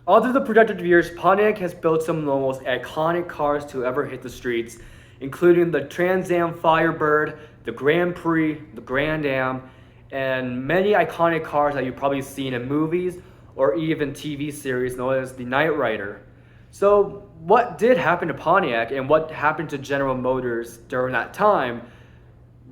All through the productive years, Pontiac has built some of the most iconic cars to ever hit the streets, including the Trans Am Firebird, the Grand Prix, the Grand Am, and many iconic cars that you've probably seen in movies or even TV series known as the Knight Rider. So, what did happen to Pontiac and what happened to General Motors during that time?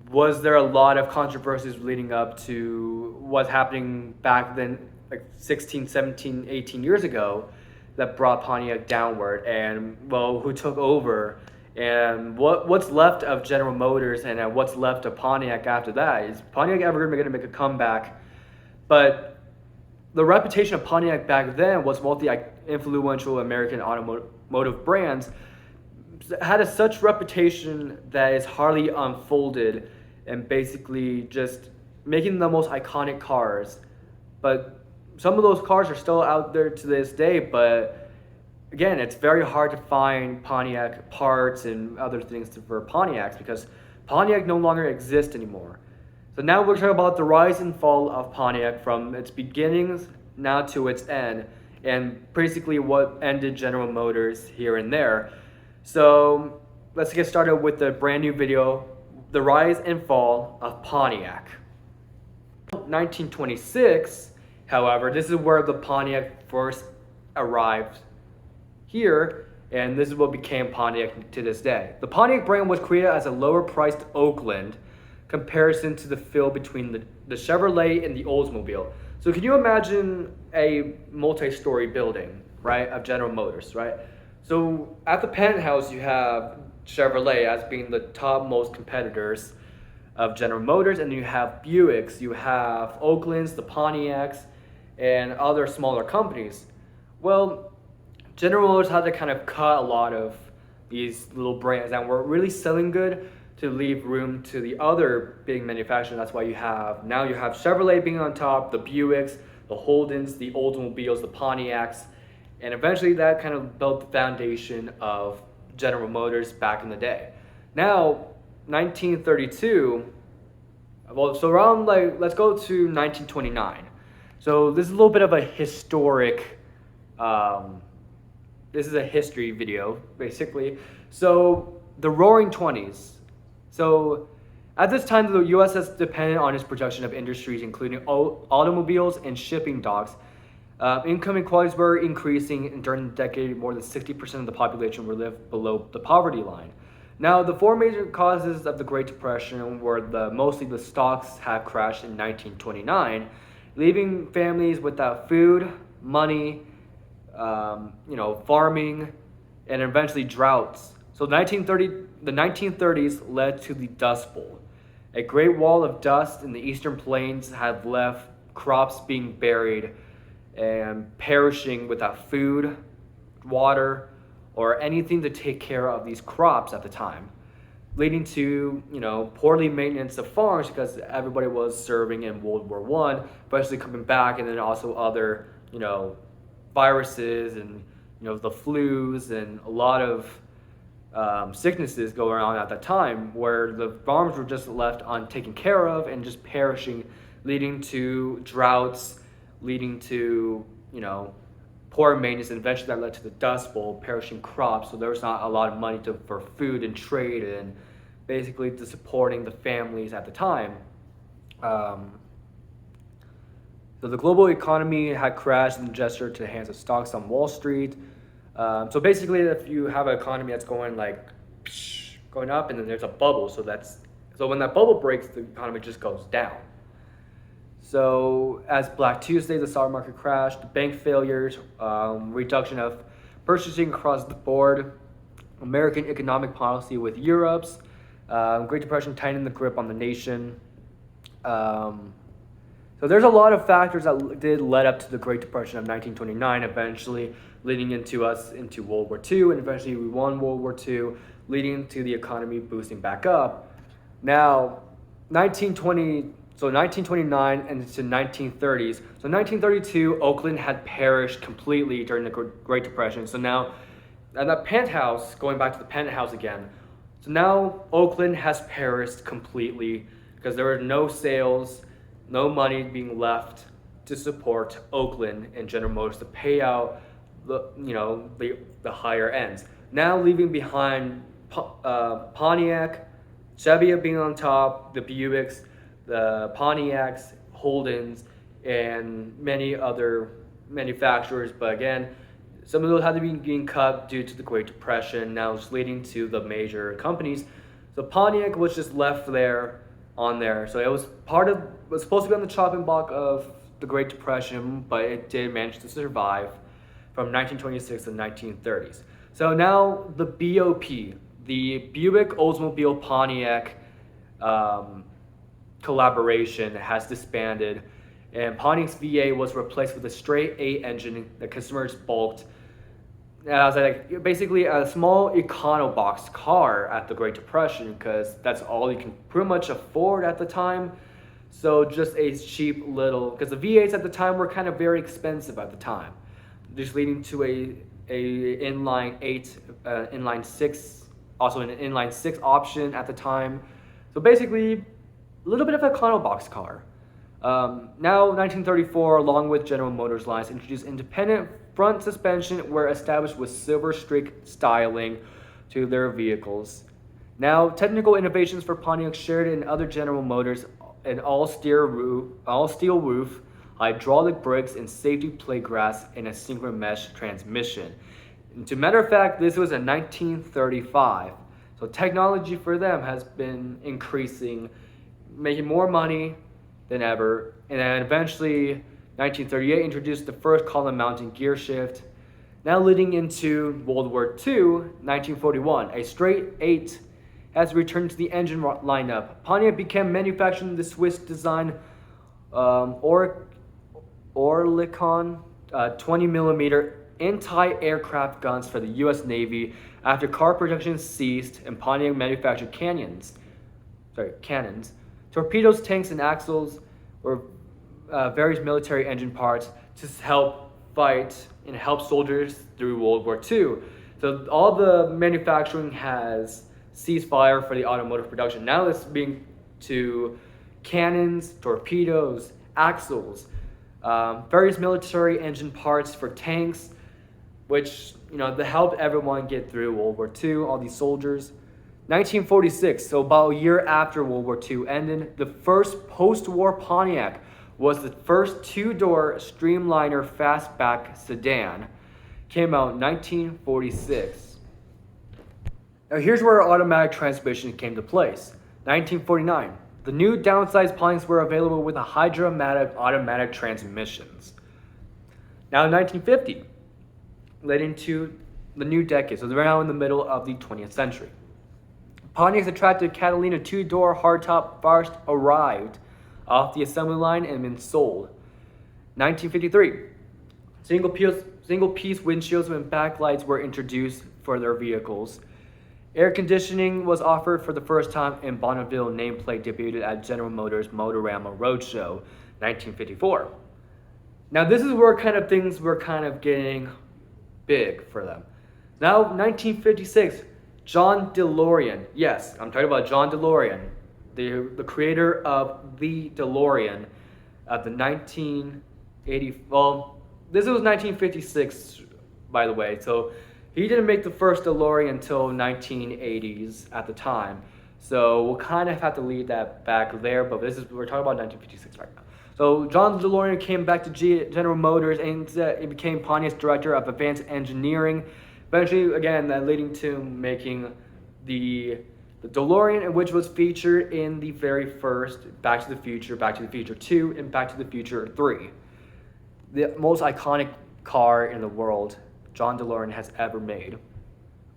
Was there a lot of controversies leading up to what's happening back then, like 16, 17, 18 years ago, that brought Pontiac downward? And, well, who took over? And what's left of General Motors and what's left of Pontiac after that? Is Pontiac ever going to make a comeback? But the reputation of Pontiac back then was multi-influential American automotive brands had such reputation that is hardly unfolded and basically just making the most iconic cars. But some of those cars are still out there to this day, but again, it's very hard to find Pontiac parts and other things for Pontiacs because Pontiac no longer exists anymore. So now we're talking about the rise and fall of Pontiac from its beginnings now to its end, and basically what ended General Motors here and there. So let's get started with the brand new video, The Rise and Fall of Pontiac. 1926, however, this is where the Pontiac first arrived here, and this is what became Pontiac to this day. The Pontiac brand was created as a lower-priced Oakland comparison to the feel between the Chevrolet and the Oldsmobile. So can you imagine a multi-story building, right, of General Motors, right? So at the penthouse, you have Chevrolet as being the top-most competitors of General Motors, and you have Buicks, you have Oaklands, the Pontiacs, and other smaller companies. Well, General Motors had to kind of cut a lot of these little brands that were really selling good to leave room to the other big manufacturers. That's why you have Chevrolet being on top, the Buicks, the Holdens, the Oldsmobiles, the Pontiacs, and eventually that kind of built the foundation of General Motors back in the day. Now, 1932, well, so around let's go to 1929. So this is a little bit of a historic, this is a history video, basically. So the Roaring Twenties. So at this time, the U.S. is dependent on its production of industries, including automobiles and shipping docks. Income inequalities were increasing, and during the decade, more than 60% of the population were lived below the poverty line. Now, the four major causes of the Great Depression were mostly the stocks had crashed in 1929, leaving families without food, money, farming, and eventually droughts. So the 1930s led to the Dust Bowl. A great wall of dust in the eastern plains had left crops being buried and perishing without food, water, or anything to take care of these crops at the time, leading to poorly maintenance of farms because everybody was serving in World War I, especially coming back, and then also other viruses and the flus and a lot of sicknesses going on at that time, where the farms were just left untaken care of and just perishing, leading to droughts, leading to poor maintenance, and eventually that led to the Dust Bowl, perishing crops. So there was not a lot of money for food and trade and basically to supporting the families at the time. So the global economy had crashed in gesture to the hands of stocks on Wall Street. So basically, if you have an economy that's going going up, and then there's a bubble, so when that bubble breaks, the economy just goes down. So as Black Tuesday, the stock market crashed, bank failures, reduction of purchasing across the board, American economic policy with Europe's, Great Depression tightening the grip on the nation. So there's a lot of factors that did lead up to the Great Depression of 1929, eventually leading into World War II, and eventually we won World War II, leading to the economy boosting back up. Now, 1929 and into 1930s. So 1932, Oakland had perished completely during the Great Depression. So now, and that penthouse, going back to the penthouse again, so now Oakland has perished completely because there were no sales, no money being left to support Oakland and General Motors to pay out the higher ends. Now leaving behind Pontiac, Chevy being on top, the Buicks, the Pontiacs, Holdens, and many other manufacturers. But again, some of those had to be being cut due to the Great Depression. Now it's leading to the major companies. So Pontiac was just left there on there. So it was supposed to be on the chopping block of the Great Depression, but it did manage to survive from 1926 to the 1930s. So now the BOP, the Buick Oldsmobile Pontiac collaboration has disbanded, and Pontiac's V8 was replaced with a straight 8 engine that customers balked. As basically a small econo-box car at the Great Depression, because that's all you can pretty much afford at the time. So just a cheap little, because the V8s at the time were kind of very expensive at the time, just leading to a inline 8, inline 6, also an inline 6 option at the time. So basically, a little bit of a econo-box car. Now, 1934, along with General Motors lines, introduced independent front suspension were established with silver streak styling to their vehicles. Now, technical innovations for Pontiac shared in other General Motors: an all-steel roof, hydraulic brakes, and safety plate glass, and a synchro mesh transmission. And to matter of fact, this was in 1935. So technology for them has been increasing, making more money than ever. And then eventually, 1938 introduced the first column mounting gear shift. Now leading into World War II, 1941, a straight 8 has returned to the engine lineup. Pontiac began manufacturing the Swiss design Oerlikon 20mm anti-aircraft guns for the U.S. Navy after car production ceased and Pontiac manufactured cannons. Torpedoes, tanks, and axles were various military engine parts to help fight and help soldiers through World War II. So all the manufacturing has ceased fire for the automotive production. Now it's being to cannons, torpedoes, axles, various military engine parts for tanks, which to help everyone get through World War II, all these soldiers. 1946, so about a year after World War II ended, the first post-war Pontiac was the first 2-door Streamliner fastback sedan. Came out in 1946. Now here's where automatic transmission came to place. 1949, the new downsized Pontiacs were available with a Hydra-matic automatic transmissions. Now in 1950, led into the new decade, so they're now in the middle of the 20th century. Pontiac's attractive Catalina 2-door hardtop first arrived off the assembly line and been sold. 1953, single-piece windshields and backlights were introduced for their vehicles. Air conditioning was offered for the first time, and Bonneville nameplate debuted at General Motors Motorama Roadshow, 1954. Now this is where things were getting big for them. Now, 1956, John DeLorean. Yes, I'm talking about John DeLorean, the creator of the DeLorean of the 1980. Well, this was 1956, by the way. So he didn't make the first DeLorean until 1980s at the time. So we'll kind of have to leave that back there. But we're talking about 1956 right now. So John DeLorean came back to General Motors and he became Pontiac's director of advanced engineering. Eventually, again, that leading to making the DeLorean, which was featured in the very first Back to the Future 2, and Back to the Future 3. The most iconic car in the world John DeLorean has ever made.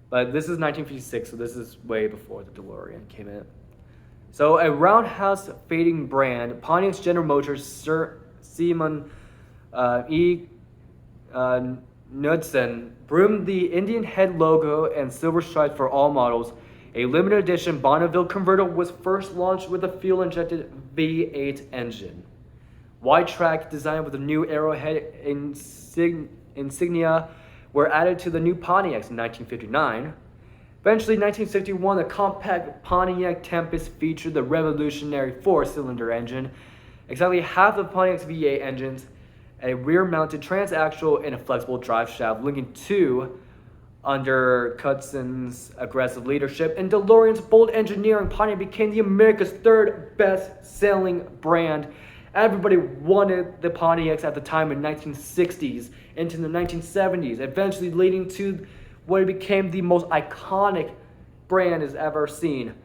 But this is 1956, so this is way before the DeLorean came in. So a roundhouse fading brand, Pontiac's General Motors Sir Simon Knudsen broomed the Indian head logo and silver stripes for all models. A limited edition Bonneville convertible was first launched with a fuel-injected V8 engine. Wide track designed with a new arrowhead insignia were added to the new Pontiacs in 1959. Eventually, 1961, the compact Pontiac Tempest featured the revolutionary 4-cylinder engine. Exactly half of Pontiac's V8 engines a rear-mounted transaxle, and a flexible drive shaft, linking two under Cutson's aggressive leadership and DeLorean's bold engineering. Pontiac became the America's third best-selling brand. Everybody wanted the Pontiacs at the time in 1960s into the 1970s, eventually leading to what became the most iconic brand has ever seen.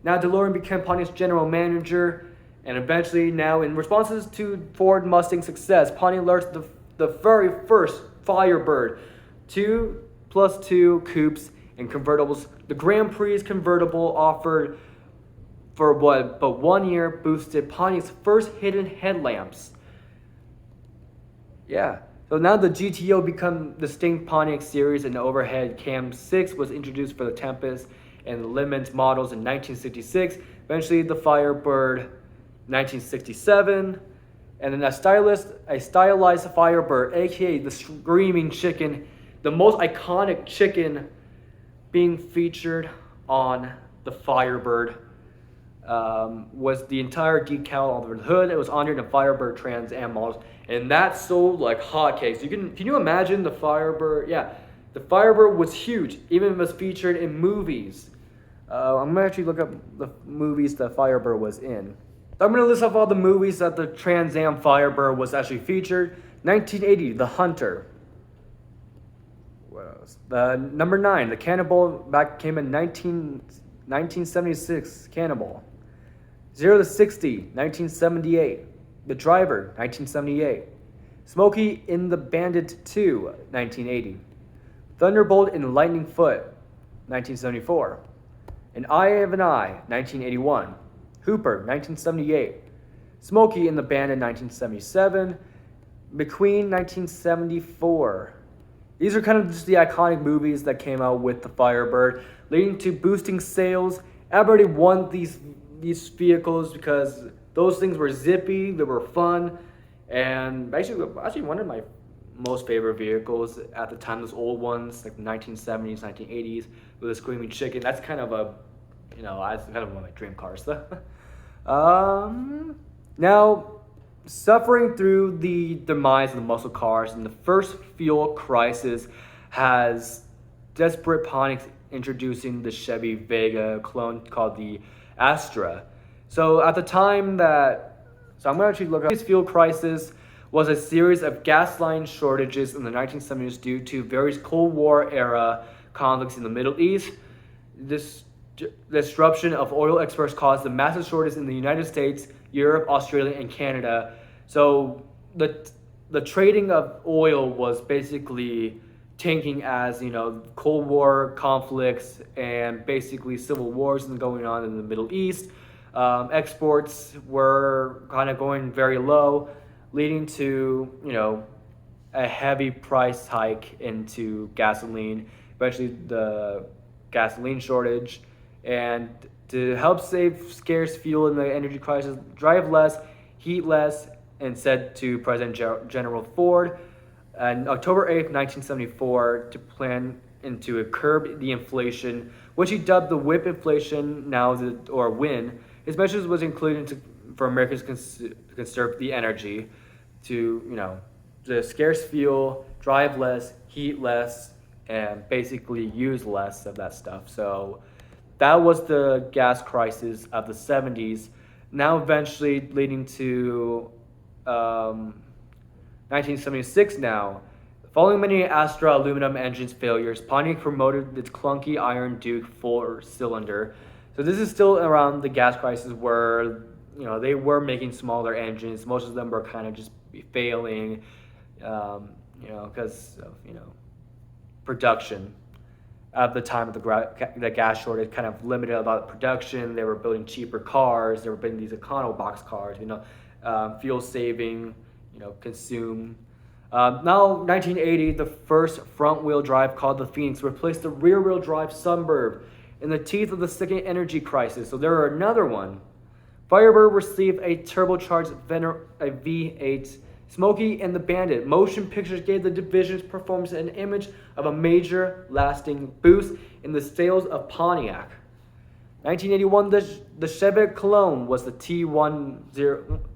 Now DeLorean became Pontiac's general manager, and eventually now in responses to Ford Mustang success, Pontiac launched the very first Firebird, 2+2 coupes and convertibles. The Grand Prix convertible offered for but 1 year boosted Pontiac's first hidden headlamps. Yeah. So now the GTO become the distinct Pontiac series, and the overhead cam 6 was introduced for the Tempest and the Lemons models in 1966. Eventually the Firebird 1967, and then a stylized Firebird, aka the Screaming Chicken, the most iconic chicken being featured on the Firebird. Was the entire decal over the hood. It was under the Firebird Trans Am models, and that sold like hotcakes. Can you imagine the Firebird? Yeah, the Firebird was huge. Even it was featured in movies. I'm gonna actually look up the movies that Firebird was in. I'm gonna list off all the movies that the Trans Am Firebird was actually featured. 1980, The Hunter. What else? Number 9, The Cannibal, came in 1976. Cannibal. 0 to 60, 1978. The Driver, 1978. Smokey and the Bandit 2, 1980. Thunderbolt and Lightning Foot, 1974. An Eye of an Eye, 1981. Hooper, 1978. Smokey and the Bandit, 1977. McQueen, 1974. These are kind of just the iconic movies that came out with the Firebird, leading to boosting sales. Everybody wanted these vehicles because those things were zippy, they were fun, and actually one of my most favorite vehicles at the time, those old ones, like the 1970s, 1980s, with a Screaming Chicken. That's kind of that's kind of one of my dream cars. Now, suffering through the demise of the muscle cars and the first fuel crisis has desperate Pontiacs introducing the Chevy Vega clone called the Astra. So at the time I'm going to actually look up. This fuel crisis was a series of gas line shortages in the 1970s due to various Cold War era conflicts in the Middle East. This disruption of oil exports caused a massive shortage in the United States, Europe, Australia, and Canada. So the trading of oil was basically tanking as Cold War conflicts and basically civil wars going on in the Middle East. Exports were kind of going very low, leading to a heavy price hike into gasoline, especially the gasoline shortage. And to help save scarce fuel in the energy crisis, drive less, heat less, and said to President General Ford on October 8th, 1974, to plan and to curb the inflation, which he dubbed the whip inflation, or WIN. His measures was included for Americans to conserve the energy, to the scarce fuel, drive less, heat less, and basically use less of that stuff. So that was the gas crisis of the 70s. Now eventually leading to 1976 now. Following many Astra aluminum engines failures, Pontiac promoted its clunky Iron Duke 4-cylinder. So this is still around the gas crisis where they were making smaller engines. Most of them were kind of just failing, because of production. At the time of the gas shortage, kind of limited about production. They were building cheaper cars. They were building these econo box cars. Fuel saving. Consume. Now, 1980, the first front-wheel drive called the Phoenix replaced the rear-wheel drive Sunbird in the teeth of the second energy crisis. So there are another one. Firebird received a turbocharged V8. Smokey and the Bandit Motion Pictures gave the division's performance an image of a major lasting boost in the sales of Pontiac. 1981, the Chevy clone was the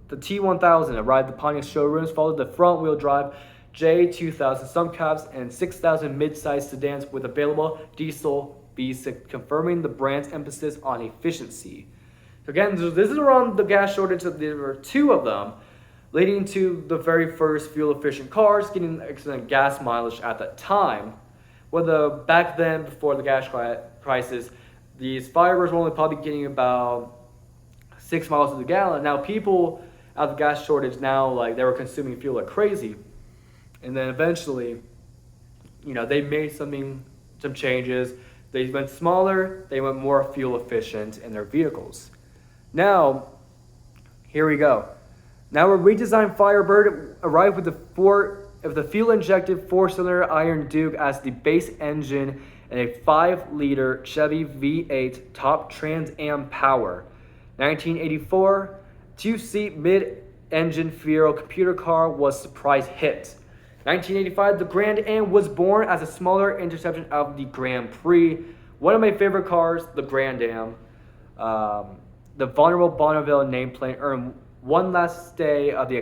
The T1000 arrived at the Pontiac showrooms, followed the front-wheel drive J2000 subcabs and 6000 mid-size sedans with available diesel V6, confirming the brand's emphasis on efficiency. So again, this is around the gas shortage. There were two of them, leading to the very first fuel-efficient cars getting excellent gas mileage at that time. Back then, before the gas crisis, these Firebirds were only probably getting about 6 miles to the gallon. Now people out of the gas shortage now, like, they were consuming fuel like crazy. And then eventually, they made some changes. They went smaller, they went more fuel efficient in their vehicles. Now, here we go. Now a redesigned Firebird arrived with the fuel-injected 4-cylinder Iron Duke as the base engine and a 5-liter Chevy V8 top Trans Am power. 1984, 2-seat mid-engine Fiero computer car was surprise hit. 1985, the Grand Am was born as a smaller interception of the Grand Prix. One of my favorite cars, the Grand Am. The vulnerable Bonneville nameplate earned one last stay of the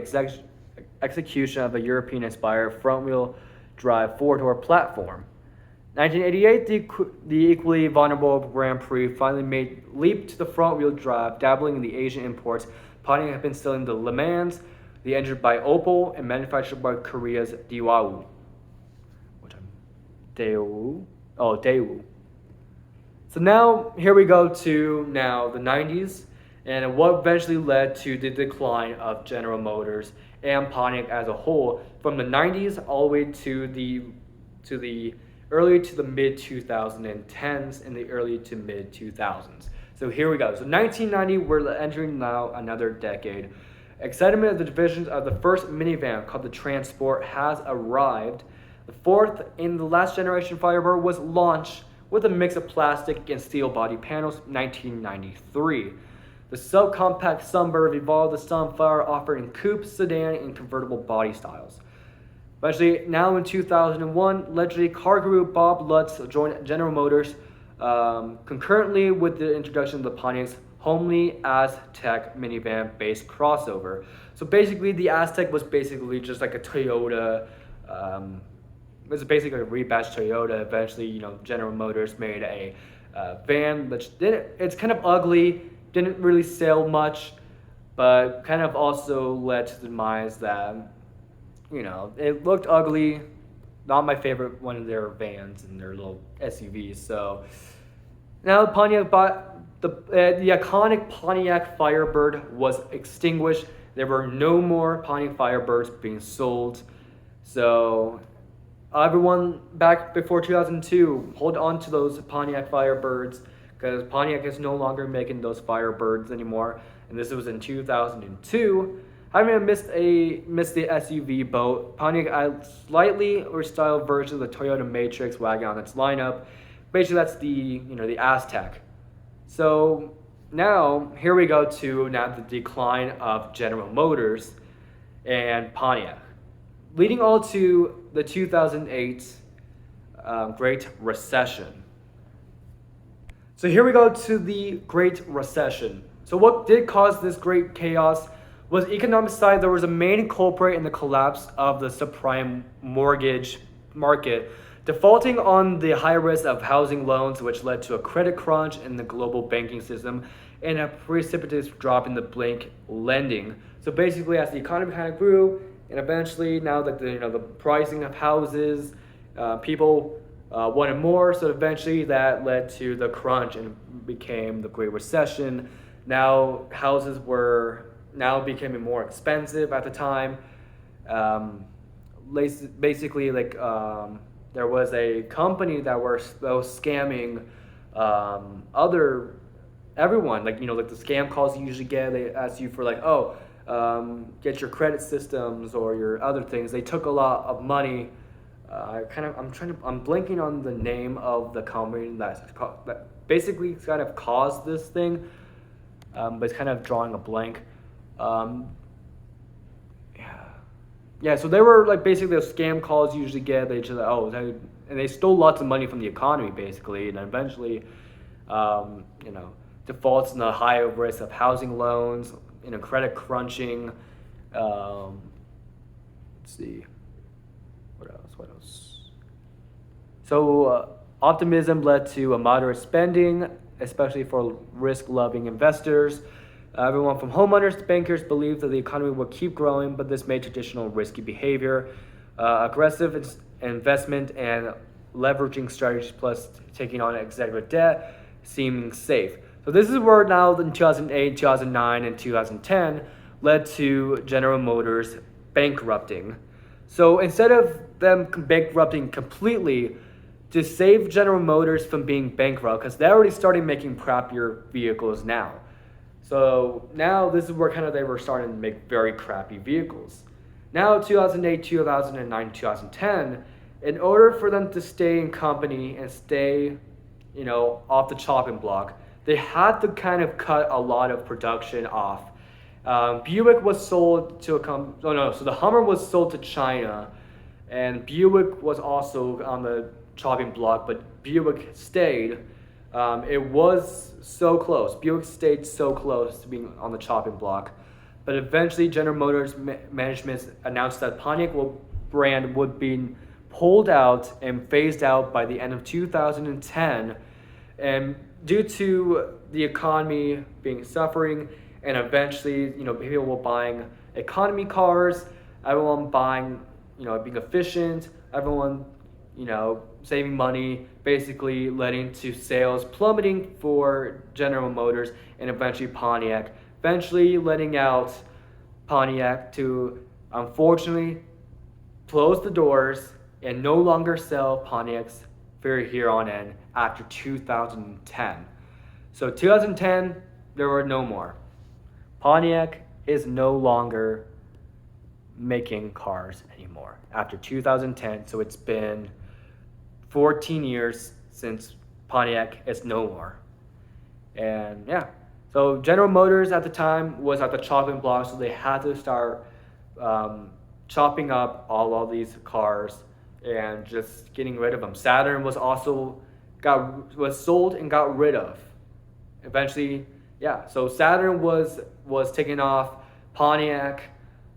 execution of a European-inspired front-wheel drive four-door platform. 1988, the equally vulnerable Grand Prix finally made leap to the front-wheel drive, dabbling in the Asian imports. Pontiac had been selling the Le Mans, the engine by Opel, and manufactured by Korea's Daewoo. Daewoo. So now, here we go to now the 90s, and what eventually led to the decline of General Motors and Pontiac as a whole from the 90s all the way to the early to the mid 2010s and the early to mid 2000s. So here we go. So 1990, we're entering now another decade. Excitement of the divisions of the first minivan called the Transport has arrived. The fourth in the last generation Firebird was launched with a mix of plastic and steel body panels, 1993. The subcompact Sunbird evolved the Sunflower, offering coupe, sedan, and convertible body styles. Especially now in 2001, legendary car guru Bob Lutz joined General Motors concurrently with the introduction of the Pontiac's homely Aztec minivan-based crossover. So basically, the Aztec was basically just like a Toyota. It was basically a rebadged Toyota. Eventually, General Motors made a van, which it's kind of ugly. Didn't really sell much, but kind of also led to the demise that, it looked ugly. Not my favorite one of their vans and their little SUVs. So now Pontiac the iconic Pontiac Firebird was extinguished. There were no more Pontiac Firebirds being sold. So everyone back before 2002, hold on to those Pontiac Firebirds, because Pontiac is no longer making those Firebirds anymore. And this was in 2002. Having missed the SUV boat, Pontiac had slightly restyled version of the Toyota Matrix wagon on its lineup. Basically, that's the Aztec. So now, here we go to now the decline of General Motors and Pontiac, leading all to the 2008 Great Recession. So here we go to the Great Recession. So what did cause this great chaos was economic side. There was a main culprit in the collapse of the subprime mortgage market, defaulting on the high risk of housing loans, which led to a credit crunch in the global banking system and a precipitous drop in the blank lending. So basically, as the economy kind of grew, and eventually now that the pricing of houses, people wanted more, so eventually that led to the crunch and became the Great Recession. Now houses were now becoming more expensive at the time. Basically, there was a company that was scamming everyone. Like the scam calls you usually get. They ask you for get your credit systems or your other things. They took a lot of money. I'm blanking on the name of the company that basically kind of caused this thing, but it's kind of drawing a blank. So they were basically the scam calls you usually get. They just and they stole lots of money from the economy basically, and eventually, defaults in the higher risk of housing loans, credit crunching. Let's see, what else? So optimism led to a moderate spending, especially for risk-loving investors. Everyone from homeowners to bankers believed that the economy would keep growing, but this made traditional risky behavior, aggressive investment, and leveraging strategies plus taking on executive debt seeming safe. So this is where now in 2008, 2009, and 2010 led to General Motors bankrupting. So instead of them bankrupting completely, to save General Motors from being bankrupt, because they already started making crappier vehicles now. So now this is where kind of they were starting to make very crappy vehicles. Now 2008, 2009, 2010, in order for them to stay in company and stay, off the chopping block, they had to kind of cut a lot of production off. Buick was sold to so the Hummer was sold to China, and Buick was also on the chopping block, but Buick stayed. It was so close. Buick stayed so close to being on the chopping block. But eventually, General Motors management announced that Pontiac brand would be pulled out and phased out by the end of 2010. And due to the economy being suffering, and eventually, people were buying economy cars, everyone buying, being efficient, everyone, saving money, basically leading to sales plummeting for General Motors and eventually Pontiac, eventually letting out Pontiac to, unfortunately, close the doors and no longer sell Pontiacs for here on in after 2010. So 2010, there were no more. Pontiac is no longer making cars anymore after 2010. So it's been 14 years since Pontiac is no more. And yeah, so General Motors at the time was at the chopping block, so they had to start chopping up all of these cars and just getting rid of them. Saturn was also was sold and got rid of. Eventually, yeah. So Saturn was taken off. Pontiac,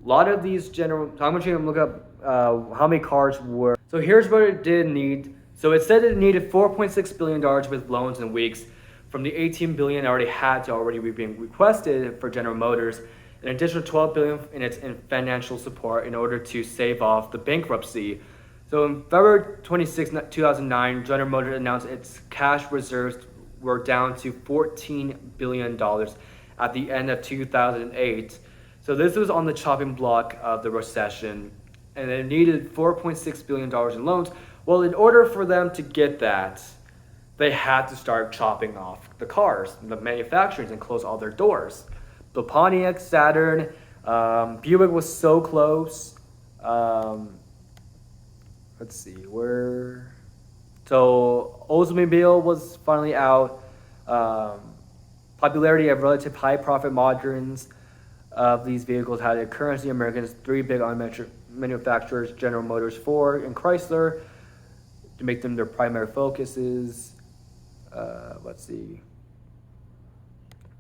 a lot of these General. So I'm going to look up how many cars were. So here's what it did need. So it said it needed $4.6 billion with loans and weeks from the $18 billion already being requested for General Motors, an additional $12 billion in financial support in order to save off the bankruptcy. So in February 26, 2009, General Motors announced its cash reserves were down to $14 billion at the end of 2008. So this was on the chopping block of the recession, and it needed $4.6 billion in loans. Well, in order for them to get that, they had to start chopping off the cars, the manufacturers, and close all their doors. So Pontiac, Saturn, Buick was so close. Let's see, where... So Oldsmobile was finally out. Popularity of relative high profit moderns of these vehicles had a currency Americans, three big manufacturers, General Motors, Ford, and Chrysler, to make them their primary focuses. Let's see.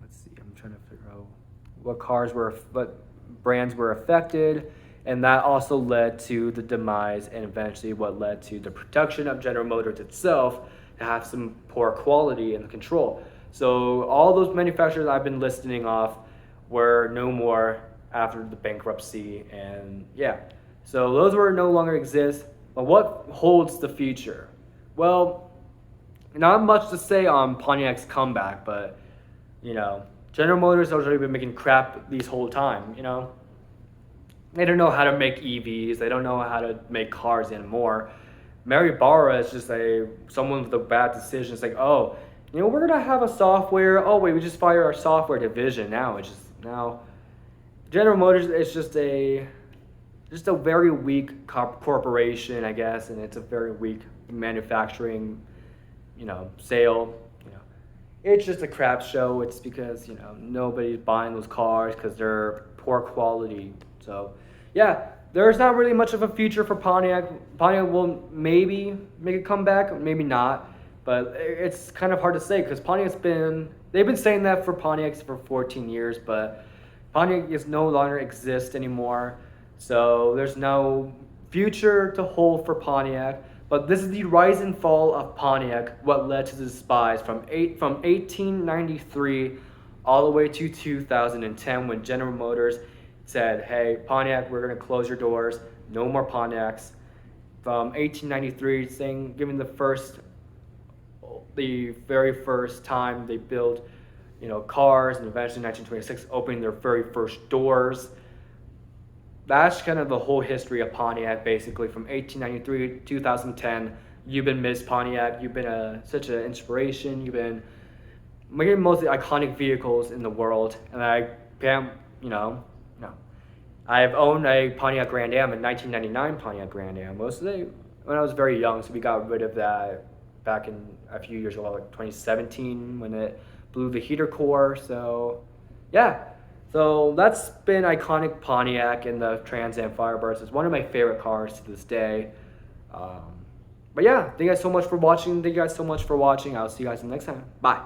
I'm trying to figure out what brands were affected, and that also led to the demise and eventually what led to the production of General Motors itself to have some poor quality and control. So all those manufacturers I've been listing off were no more after the bankruptcy, and yeah, so those were no longer exist. But what holds the future? Well, not much to say on Pontiac's comeback, but General Motors has already been making crap this whole time. They don't know how to make EVs. They don't know how to make cars anymore. Mary Barra is just someone with a bad decision. It's like, oh, we're gonna have a software. Oh wait, we just fired our software division. Now General Motors is just a very weak corporation, I guess, and it's a very weak manufacturing, sale. It's just a crap show. It's because nobody's buying those cars because they're poor quality. So yeah, there's not really much of a future for Pontiac. Pontiac will maybe make a comeback, maybe not, but it's kind of hard to say because they've been saying that for Pontiacs for 14 years, but Pontiac is no longer exist anymore, so there's no future to hold for Pontiac. But this is the rise and fall of Pontiac, what led to the despise from 1893 all the way to 2010 when General Motors said, "Hey, Pontiac, we're gonna close your doors. No more Pontiacs." From 1893, saying giving the very first time they built, cars, and eventually 1926 opening their very first doors. That's kind of the whole history of Pontiac, basically from 1893 to 2010. You've been Miss Pontiac. You've been such an inspiration. You've been making the most iconic vehicles in the world, and I can't, I've owned a Pontiac Grand Am, a 1999 Pontiac Grand Am. Mostly when I was very young, so we got rid of that back in a few years ago, like 2017, when it blew the heater core. So, yeah. So that's been iconic Pontiac and the Trans Am Firebirds. It's one of my favorite cars to this day. But yeah, thank you guys so much for watching. Thank you guys so much for watching. I'll see you guys next time. Bye.